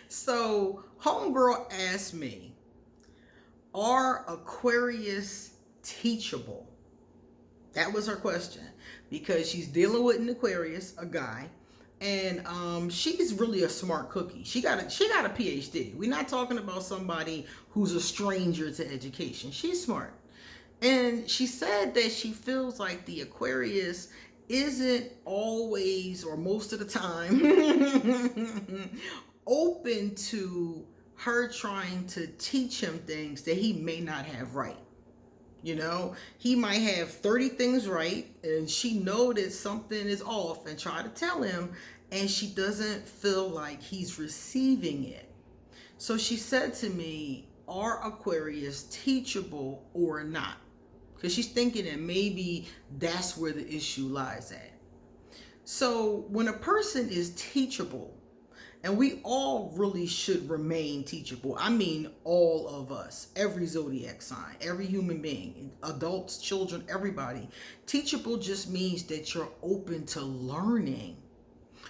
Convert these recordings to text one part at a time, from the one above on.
So, homegirl asked me, are Aquarius teachable? That was her question, because she's dealing with an Aquarius, a guy, and she's really a smart cookie. She got a PhD. We're not talking about somebody who's a stranger to education. She's smart. And she said that she feels like the Aquarius isn't always or most of the time open to her trying to teach him things that he may not have right. You know, he might have 30 things right and she know that something is off and try to tell him, and she doesn't feel like he's receiving it. So she said to me, are Aquarius teachable or not? Because she's thinking that maybe that's where the issue lies at. So when a person is teachable, and we all really should remain teachable. I mean, all of us, every zodiac sign, every human being, adults, children, everybody. Teachable just means that you're open to learning.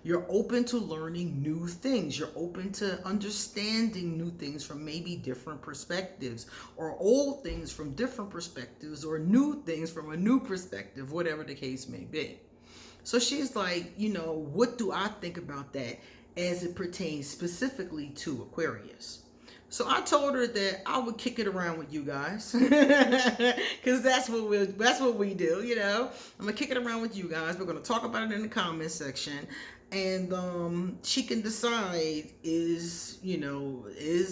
You're open to learning new things. You're open to understanding new things from maybe different perspectives, or old things from different perspectives, or new things from a new perspective, whatever the case may be. So she's like, what do I think about that as it pertains specifically to Aquarius? So I told her that I would kick it around with you guys, because that's what we do. I'm gonna kick it around with you guys. We're gonna talk about it in the comment section, and she can decide, is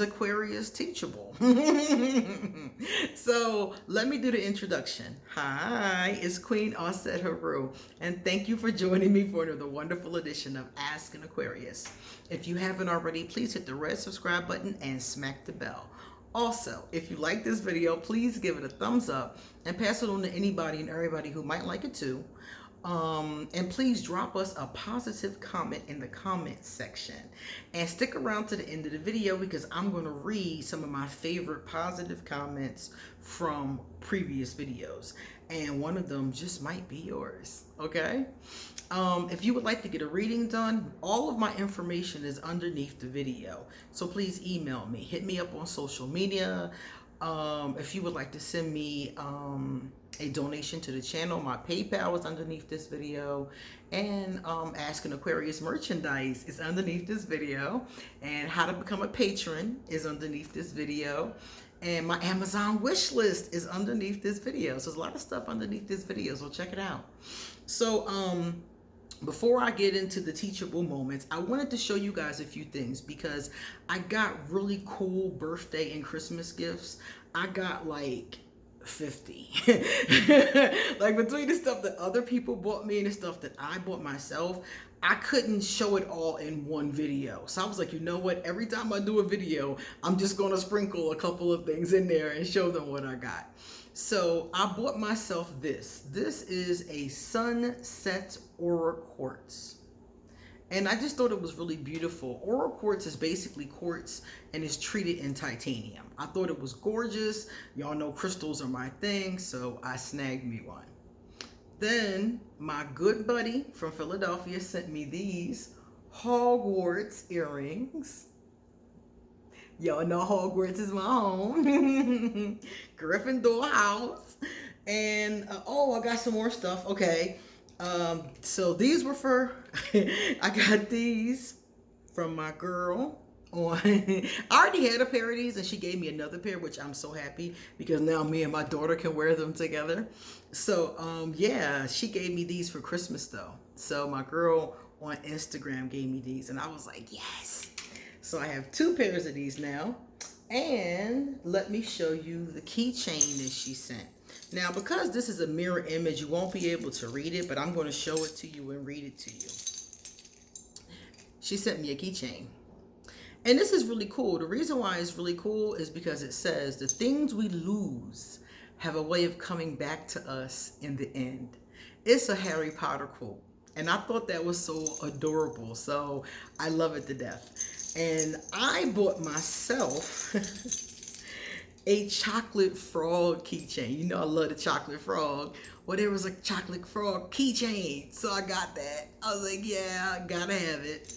Aquarius teachable? So let me do the introduction. Hi, it's Queen Osset Haru, and thank you for joining me for another wonderful edition of Ask an Aquarius. If you haven't already, please hit the red subscribe button and smack the bell. Also, if you like this video, please give it a thumbs up and pass it on to anybody and everybody who might like it too. And please drop us a positive comment in the comment section, and stick around to the end of the video, because I'm going to read some of my favorite positive comments from previous videos, and one of them just might be yours. Okay. If you would like to get a reading done, all of my information is underneath the video, so please email me, hit me up on social media. If you would like to send me a donation to the channel, my PayPal is underneath this video, and Ask an Aquarius merchandise is underneath this video, and how to become a patron is underneath this video, and my Amazon wish list is underneath this video. So there's a lot of stuff underneath this video, so check it out. So before I get into the teachable moments, I wanted to show you guys a few things, because I got really cool birthday and Christmas gifts. I got like 50. Like, between the stuff that other people bought me and the stuff that I bought myself, I couldn't show it all in one video. So I was like, you know what? Every time I do a video, I'm just going to sprinkle a couple of things in there and show them what I got. So I bought myself this. This is a sunset aura quartz. And I just thought it was really beautiful. Aura quartz is basically quartz and is treated in titanium. I thought it was gorgeous. Y'all know crystals are my thing, so I snagged me one. Then my good buddy from Philadelphia sent me these Hogwarts earrings. Y'all know Hogwarts is my home. Gryffindor house. And I got some more stuff. Okay. So these were for I got these from my girl on I already had a pair of these, and she gave me another pair, which I'm so happy, because now me and my daughter can wear them together. So yeah, she gave me these for Christmas though. So my girl on Instagram gave me these, and I was like, yes. So I have 2 pairs of these now. And let me show you the keychain that she sent. Now, because this is a mirror image, you won't be able to read it, but I'm going to show it to you and read it to you. She sent me a keychain. And this is really cool. The reason why it's really cool is because it says, the things we lose have a way of coming back to us in the end. It's a Harry Potter quote. And I thought that was so adorable. So I love it to death. And I bought myself a chocolate frog keychain. You know I love the chocolate frog. Well, there was a chocolate frog keychain, so I got that. I was like, yeah, I gotta have it.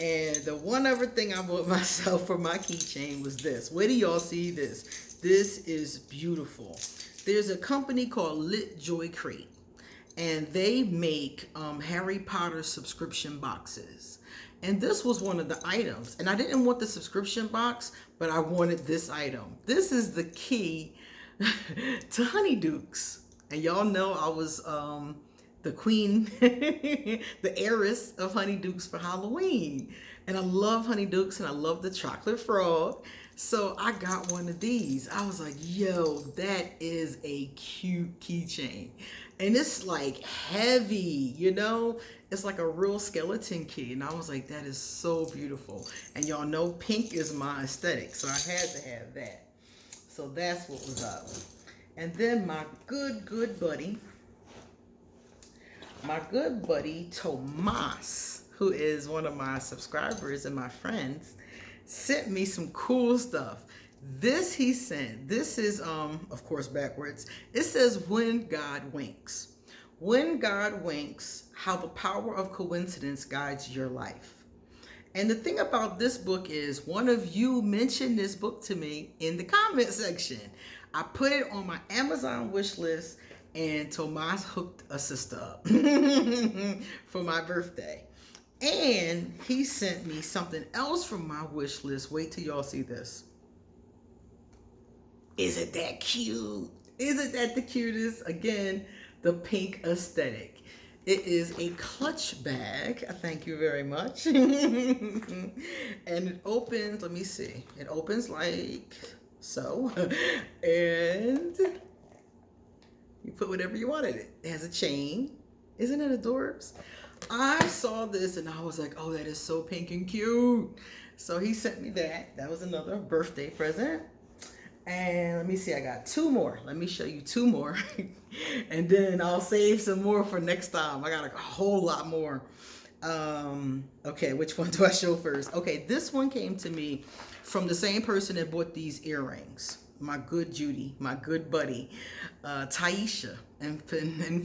And the one other thing I bought myself for my keychain was this. Where do y'all see this? This is beautiful. There's a company called Lit Joy Crate, and they make Harry Potter subscription boxes. And this was one of the items. And I didn't want the subscription box, but I wanted this item. This is the key to Honeydukes. And y'all know I was the queen, the heiress of Honeydukes for Halloween. And I love Honeydukes and I love the chocolate frog. So I got one of these. I was like, yo, that is a cute keychain. And it's like heavy, you know? It's like a real skeleton key. And I was like, that is so beautiful. And y'all know pink is my aesthetic. So I had to have that. So that's what was up. And then my good buddy Tomas, who is one of my subscribers and my friends, sent me some cool stuff. This he sent. This is of course backwards. It says when God winks. When God winks, how the power of coincidence guides your life. And the thing about this book is one of you mentioned this book to me in the comment section. I put it on my Amazon wish list, and Tomas hooked a sister up for my birthday. And he sent me something else from my wish list. Wait till y'all see this. Isn't that cute? Isn't that the cutest? Again, the pink aesthetic. It is a clutch bag. Thank you very much. And it opens, let me see. It opens like so. And you put whatever you want in it. It has a chain. Isn't it adorbs? I saw this and I was like, oh, that is so pink and cute. So he sent me that. That was another birthday present. And let me see, I got two more. Let me show you two more. And then I'll save some more for next time. I got a whole lot more. Okay, which one do I show first? Okay, this one came to me from the same person that bought these earrings. My good Judy, my good buddy, Taisha in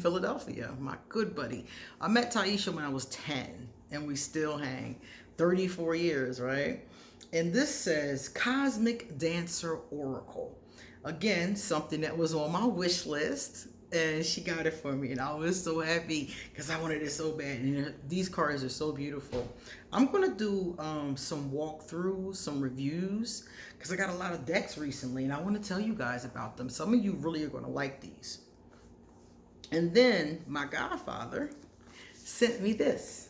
Philadelphia, my good buddy. I met Taisha when I was 10 and we still hang. 34 years, right? And this says Cosmic Dancer Oracle. Again, something that was on my wish list, and she got it for me, and I was so happy because I wanted it so bad. And these cards are so beautiful. I'm gonna do some walkthroughs, some reviews, because I got a lot of decks recently, and I want to tell you guys about them. Some of you really are gonna like these. And then my godfather sent me this.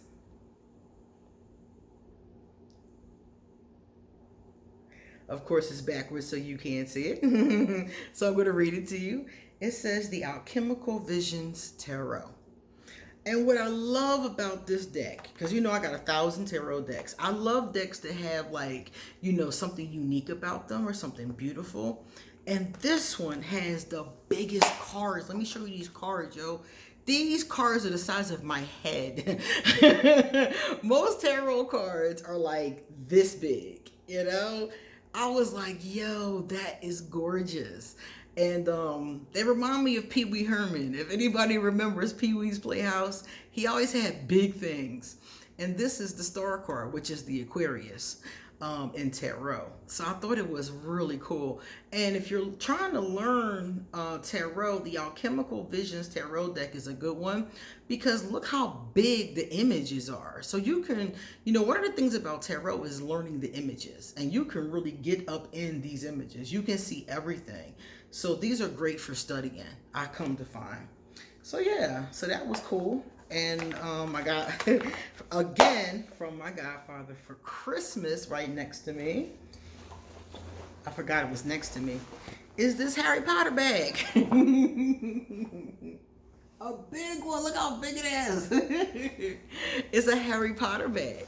Of course, it's backwards, so you can't see it. So I'm going to read it to you. It says the Alchemical Visions Tarot. And what I love about this deck, because you know I got 1,000 tarot decks. I love decks that have like, you know, something unique about them or something beautiful. And this one has the biggest cards. Let me show you these cards, yo. These cards are the size of my head. Most tarot cards are like this big, you know? I was like, yo, that is gorgeous. And they remind me of Pee Wee Herman. If anybody remembers Pee Wee's Playhouse, he always had big things. And this is the star card, which is the Aquarius in tarot. So I thought it was really cool. And if you're trying to learn tarot, the Alchemical Visions tarot deck is a good one because look how big the images are. So you can, you know, one of the things about tarot is learning the images, and you can really get up in these images. You can see everything. So these are great for studying, I come to find. So yeah, so that was cool. And I got, again, from my godfather for Christmas, right next to me, I forgot it was next to me, is this Harry Potter bag. A big one. Look how big it is. It's a Harry Potter bag.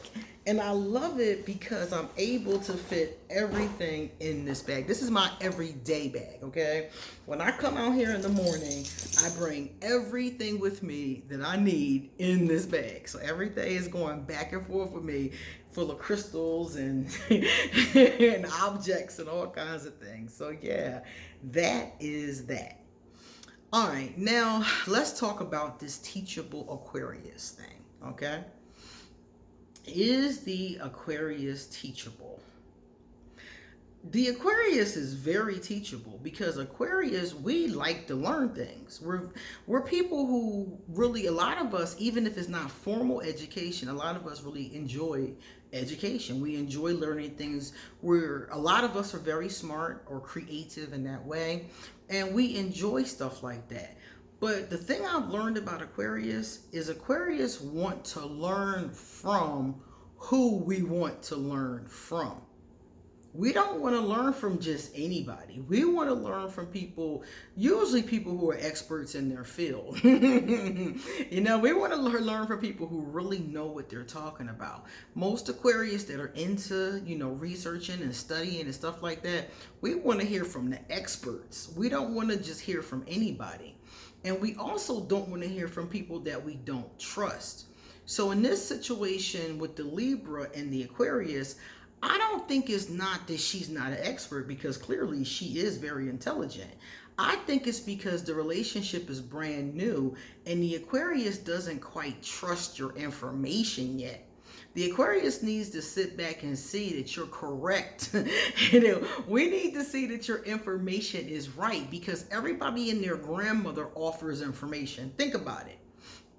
And I love it because I'm able to fit everything in this bag. This is my everyday bag, okay? When I come out here in the morning, I bring everything with me that I need in this bag. So every day is going back and forth with me, full of crystals and, and objects and all kinds of things. So yeah, that is that. All right, now let's talk about this Teachable Aquarius thing, okay? Is the Aquarius teachable? The Aquarius is very teachable because Aquarius, we like to learn things. We're people who really, a lot of us, even if it's not formal education, a lot of us really enjoy education. We enjoy learning things. A lot of us are very smart or creative in that way, and we enjoy stuff like that. But the thing I've learned about Aquarius is Aquarius want to learn from who we want to learn from. We don't want to learn from just anybody. We want to learn from people, usually people who are experts in their field. We want to learn from people who really know what they're talking about. Most Aquarius that are into, researching and studying and stuff like that, we want to hear from the experts. We don't want to just hear from anybody. And we also don't want to hear from people that we don't trust. So in this situation with the Libra and the Aquarius, I don't think it's not that she's not an expert, because clearly she is very intelligent. I think it's because the relationship is brand new and the Aquarius doesn't quite trust your information yet. The Aquarius needs to sit back and see that you're correct. We need to see that your information is right, because everybody and their grandmother offers information. Think about it.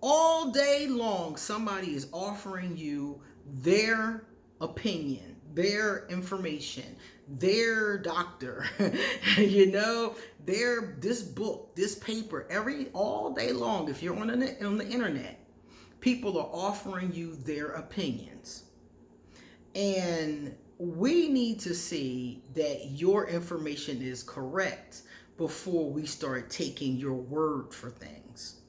All day long, somebody is offering you their opinion, their information, their doctor, this book, this paper, all day long. If you're on the internet, people are offering you their opinions. And we need to see that your information is correct before we start taking your word for things.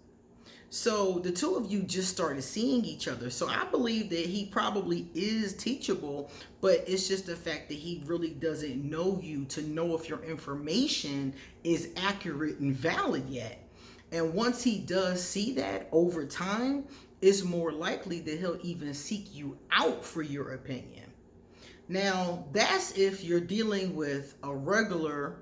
So the two of you just started seeing each other. So I believe that he probably is teachable, but it's just the fact that he really doesn't know you to know if your information is accurate and valid yet. And once he does see that over time, it's more likely that he'll even seek you out for your opinion. Now, that's if you're dealing with a regular,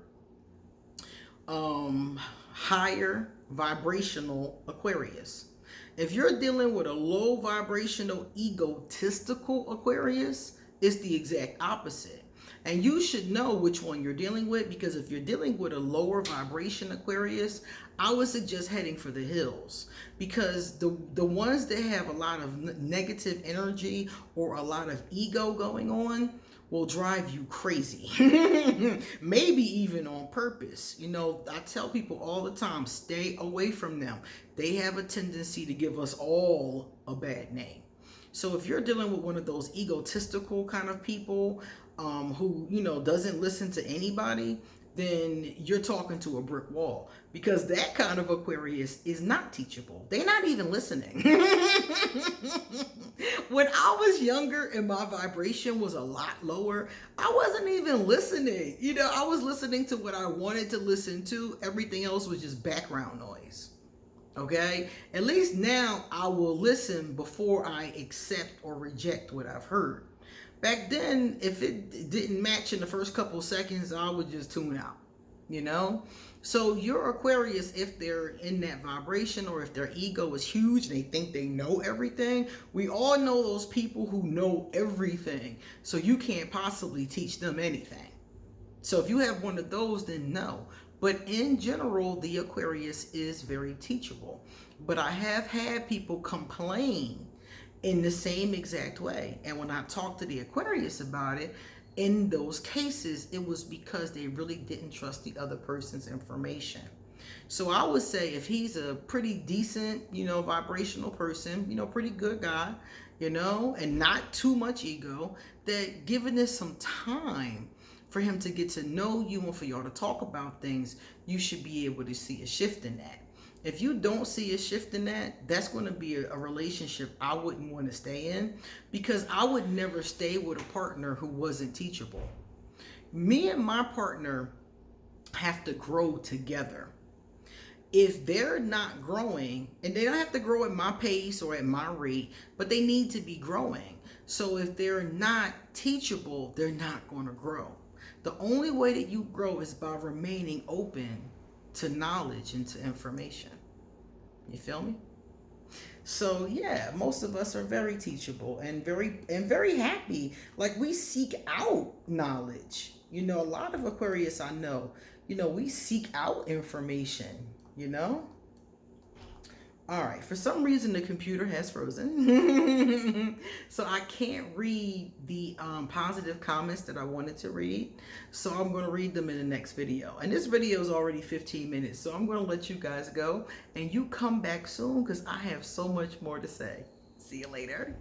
higher vibrational Aquarius. If you're dealing with a low vibrational egotistical Aquarius, it's the exact opposite. And you should know which one you're dealing with, because if you're dealing with a lower vibration Aquarius, I would suggest heading for the hills, because the ones that have a lot of negative energy or a lot of ego going on will drive you crazy. Maybe even on purpose. I tell people all the time, stay away from them. They have a tendency to give us all a bad name. So if you're dealing with one of those egotistical kind of people, who doesn't listen to anybody, then you're talking to a brick wall, because that kind of Aquarius is not teachable. They're not even listening. When I was younger and my vibration was a lot lower, I wasn't even listening. I was listening to what I wanted to listen to. Everything else was just background noise. Okay? At least now I will listen before I accept or reject what I've heard. Back then, if it didn't match in the first couple seconds, I would just tune out, So your Aquarius, if they're in that vibration, or if their ego is huge and they think they know everything, we all know those people who know everything. So you can't possibly teach them anything. So if you have one of those, then no. But in general, the Aquarius is very teachable. But I have had people complain in the same exact way. And when I talked to the Aquarius about it, in those cases, it was because they really didn't trust the other person's information. So I would say if he's a pretty decent, vibrational person, pretty good guy, and not too much ego, that giving this some time for him to get to know you and for y'all to talk about things, you should be able to see a shift in that. If you don't see a shift in that, that's going to be a relationship I wouldn't want to stay in, because I would never stay with a partner who wasn't teachable. Me and my partner have to grow together. If they're not growing, and they don't have to grow at my pace or at my rate, but they need to be growing. So if they're not teachable, they're not going to grow. The only way that you grow is by remaining open to knowledge and to information. You feel me? So yeah, most of us are very teachable and very happy. Like we seek out knowledge. You know, a lot of Aquarius I know, we seek out information, you know? All right, for some reason the computer has frozen. So I can't read the positive comments that I wanted to read. So I'm going to read them in the next video. And this video is already 15 minutes. So I'm going to let you guys go and you come back soon because I have so much more to say. See you later.